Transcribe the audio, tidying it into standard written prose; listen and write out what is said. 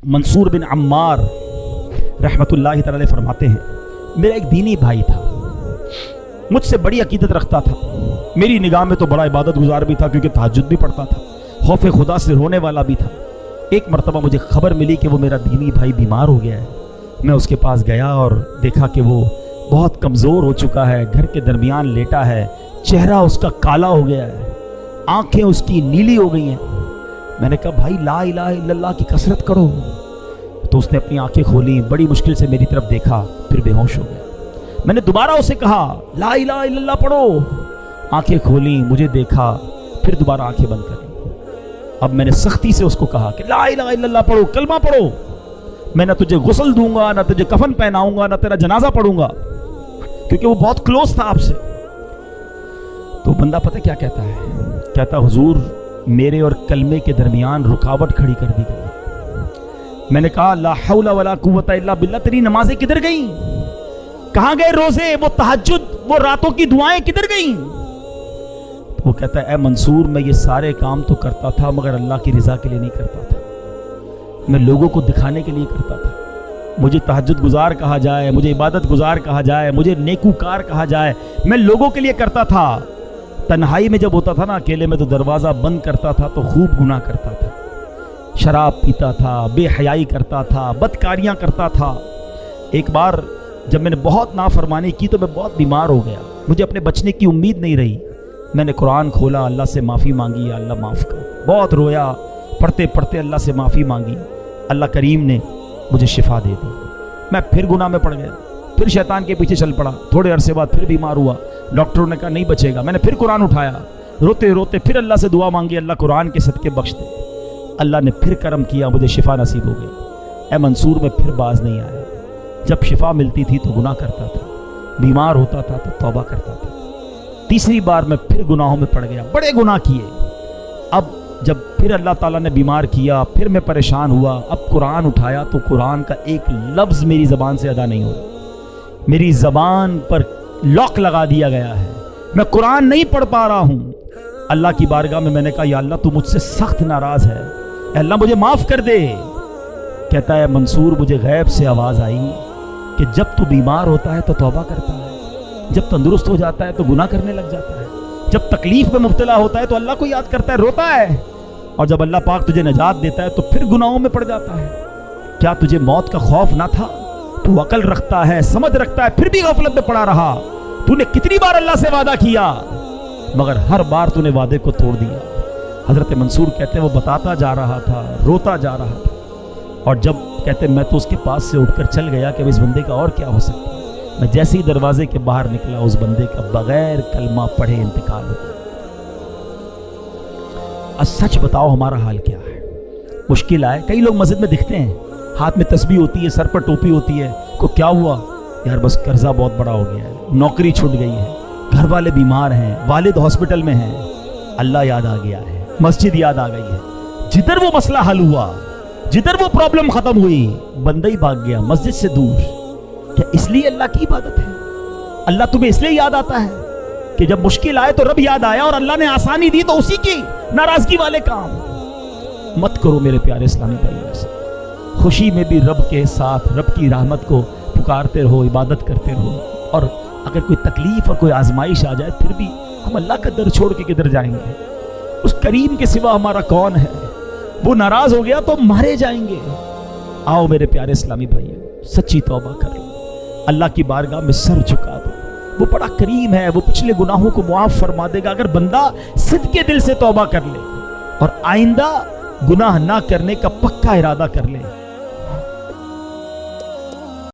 मंसूर बिन अम्मार रहमतुल्लाहि तआला अलैह फरमाते हैं, मेरा एक दीनी भाई था, मुझसे बड़ी अकीदत रखता था, मेरी निगाह में तो बड़ा इबादत गुजार भी था क्योंकि तहज्जुद भी पढ़ता था, खौफ खुदा से रोने वाला भी था। एक मरतबा मुझे खबर मिली कि वो मेरा दीनी भाई बीमार हो गया है। मैं उसके पास गया और देखा कि वो बहुत कमज़ोर हो चुका है, घर के दरमियान लेटा है, चेहरा उसका काला हो गया है, आंखें उसकी नीली हो गई हैं। मैंने कहा भाई ला इलाहा इल्लल्लाह की कसरत करो। तो उसने अपनी आंखें खोली, बड़ी मुश्किल से मेरी तरफ देखा, फिर बेहोश हो गया। मैंने दोबारा उसे कहा ला इलाहा इल्लल्लाह पढ़ो, आंखें खोली, मुझे देखा, फिर दोबारा आंखें बंद कर ली। अब मैंने सख्ती से उसको कहा कि ला इलाहा इल्लल्लाह पढ़ो, कलमा पढ़ो, मैं ना तुझे गुस्ल दूंगा, ना तुझे कफन पहनाऊंगा, ना तेरा जनाजा पढ़ूंगा, क्योंकि वो बहुत क्लोज था आपसे। तो बंदा पता क्या कहता है, कहता हुजूर मेरे और कलमे के दरमियान रुकावट खड़ी कर दी गई। मैंने कहा ला हौला वला कुव्वता इल्ला बिल्लाह, तेरी नमाजें किधर गई, कहां गए रोजे, वो तहज्जुद, वो रातों की दुआएं किधर गई। तो वो कहता है ए मंसूर, मैं ये सारे काम तो करता था मगर अल्लाह की रजा के लिए नहीं करता था, मैं लोगों को दिखाने के लिए करता था। मुझे तहज्जुद गुजार कहा जाए, मुझे इबादत गुजार कहा जाए, मुझे नेकूकार कहा जाए, मैं लोगों के लिए करता था। तन्हाई में जब होता था ना अकेले में, तो दरवाज़ा बंद करता था तो खूब गुनाह करता था, शराब पीता था, बेहयाई करता था, बदकारियाँ करता था। एक बार जब मैंने बहुत नाफरमानी की तो मैं बहुत बीमार हो गया, मुझे अपने बचने की उम्मीद नहीं रही। मैंने कुरान खोला, अल्लाह से माफ़ी मांगी, अल्लाह माफ़ कर, बहुत रोया, पढ़ते पढ़ते अल्लाह से माफ़ी मांगी, अल्लाह करीम ने मुझे शिफा दे दी। मैं फिर गुनाह में पड़ गया, फिर शैतान के पीछे चल पड़ा, थोड़े अरसे बाद फिर बीमार हुआ, डॉक्टरों ने कहा नहीं बचेगा। मैंने फिर कुरान उठाया, रोते रोते फिर अल्लाह से दुआ मांगी, अल्लाह कुरान के सदके बख्श दे। अल्लाह ने फिर करम किया, मुझे शिफा नसीब हो गई। ए मंसूर में फिर बाज नहीं आया, जब शिफा मिलती थी तो गुनाह करता था, बीमार होता था तो तौबा करता था। तीसरी बार मैं फिर गुनाहों में पड़ गया, बड़े गुनाह किए। अब जब फिर अल्लाह ताला ने बीमार किया, फिर मैं परेशान हुआ, अब कुरान उठाया तो कुरान का एक लफ्ज़ मेरी ज़बान से अदा नहीं हो रहा, मेरी ज़बान पर लॉक लगा दिया गया है, मैं कुरान नहीं पढ़ पा रहा हूँ। अल्लाह की बारगाह में मैंने कहा या अल्लाह तू मुझसे सख्त नाराज़ है, अल्लाह मुझे माफ़ कर दे। कहता है मंसूर, मुझे गैब से आवाज़ आई कि जब तू बीमार होता है तो तौबा करता है, जब तंदुरुस्त हो जाता है तो गुनाह करने लग जाता है, जब तकलीफ में मुब्तला होता है तो अल्लाह को याद करता है, रोता है, और जब अल्लाह पाक तुझे नजात देता है तो फिर गुनाहों में पड़ जाता है। क्या तुझे मौत का खौफ ना था? तू अकल रखता है, समझ रखता है, फिर भी गफलत में पड़ा रहा। तूने कितनी बार अल्लाह से वादा किया मगर हर बार तूने वादे को तोड़ दिया। हजरत मंसूर कहते हैं वो बताता जा रहा था, रोता जा रहा था, और जब कहते मैं तो उसके पास से उठकर चल गया कि इस बंदे का और क्या हो सकता है। मैं जैसे ही दरवाजे के बाहर निकला, उस बंदे का बगैर कलमा पढ़े इंतकाल हो गया। अब सच बताओ हमारा हाल क्या है? मुश्किल आए, कई लोग मस्जिद में दिखते हैं, हाथ में तस्बीह होती है, सर पर टोपी होती है, को क्या हुआ यार, बस कर्जा बहुत बड़ा हो गया है, नौकरी छूट गई है, घर वाले बीमार हैं, वालिद हॉस्पिटल में हैं, अल्लाह याद आ गया है, मस्जिद याद आ गई है। जिधर वो मसला हल हुआ, जिधर वो प्रॉब्लम खत्म हुई, बंदा ही भाग गया मस्जिद से दूर। क्या इसलिए अल्लाह की इबादत है? अल्लाह तुम्हें इसलिए याद आता है कि जब मुश्किल आए तो रब याद आया, और अल्लाह ने आसानी दी तो उसी की नाराजगी वाले काम मत करो मेरे प्यारे इस्लामी भाई। खुशी में भी रब के साथ रब की रहमत को पुकारते रहो, इबादत करते रहो, और अगर कोई तकलीफ और कोई आजमाइश आ जाए फिर भी हम अल्लाह का दर छोड़ के किधर जाएंगे? उस करीम के सिवा हमारा कौन है? वो नाराज हो गया तो मारे जाएंगे। आओ मेरे प्यारे इस्लामी भाइयों, सच्ची तौबा कर लो, अल्लाह की बारगाह में सर झुका दो। वो बड़ा करीम है, वो पिछले गुनाहों को मुआफ फरमा देगा अगर बंदा सिद्के दिल से तौबा कर ले और आइंदा गुनाह ना करने का पक्का इरादा कर ले।